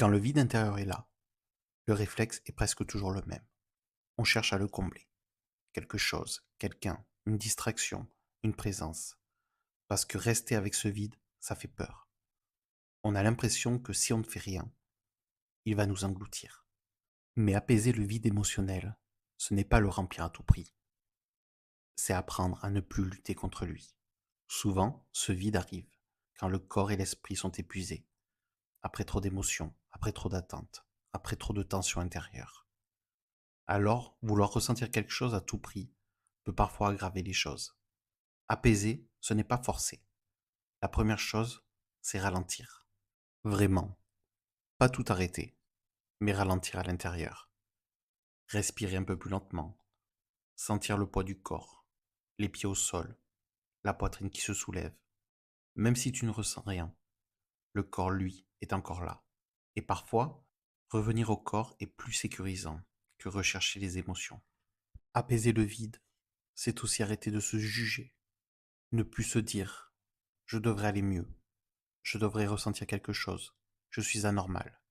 Quand le vide intérieur est là, le réflexe est presque toujours le même. On cherche à le combler. Quelque chose, quelqu'un, une distraction, une présence. Parce que rester avec ce vide, ça fait peur. On a l'impression que si on ne fait rien, il va nous engloutir. Mais apaiser le vide émotionnel, ce n'est pas le remplir à tout prix. C'est apprendre à ne plus lutter contre lui. Souvent, ce vide arrive quand le corps et l'esprit sont épuisés, après trop d'émotions, après trop d'attentes, après trop de tensions intérieures. Alors, vouloir ressentir quelque chose à tout prix peut parfois aggraver les choses. Apaiser, ce n'est pas forcer. La première chose, c'est ralentir. Vraiment. Pas tout arrêter, mais ralentir à l'intérieur. Respirer un peu plus lentement. Sentir le poids du corps, les pieds au sol, la poitrine qui se soulève. Même si tu ne ressens rien, le corps, lui, est encore là. Et parfois, revenir au corps est plus sécurisant que rechercher les émotions. Apaiser le vide, c'est aussi arrêter de se juger. Ne plus se dire je devrais aller mieux, je devrais ressentir quelque chose, je suis anormal.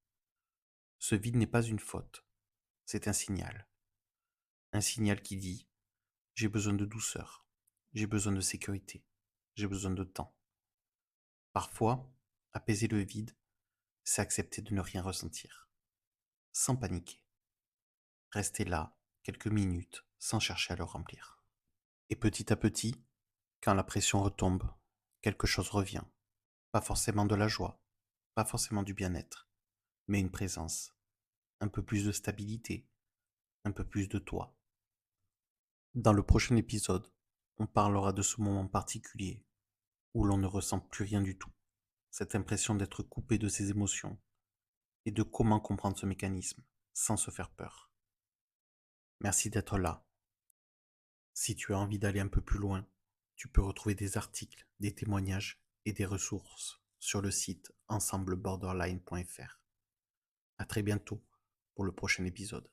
Ce vide n'est pas une faute, c'est un signal. Un signal qui dit j'ai besoin de douceur, j'ai besoin de sécurité, j'ai besoin de temps. Parfois, apaiser le vide, c'est accepter de ne rien ressentir, sans paniquer. Rester là quelques minutes sans chercher à le remplir. Et petit à petit, quand la pression retombe, quelque chose revient. Pas forcément de la joie, pas forcément du bien-être, mais une présence, un peu plus de stabilité, un peu plus de toi. Dans le prochain épisode, on parlera de ce moment particulier où l'on ne ressent plus rien du tout, cette impression d'être coupé de ses émotions et de comment comprendre ce mécanisme sans se faire peur. Merci d'être là. Si tu as envie d'aller un peu plus loin, tu peux retrouver des articles, des témoignages et des ressources sur le site ensembleborderline.fr. À très bientôt pour le prochain épisode.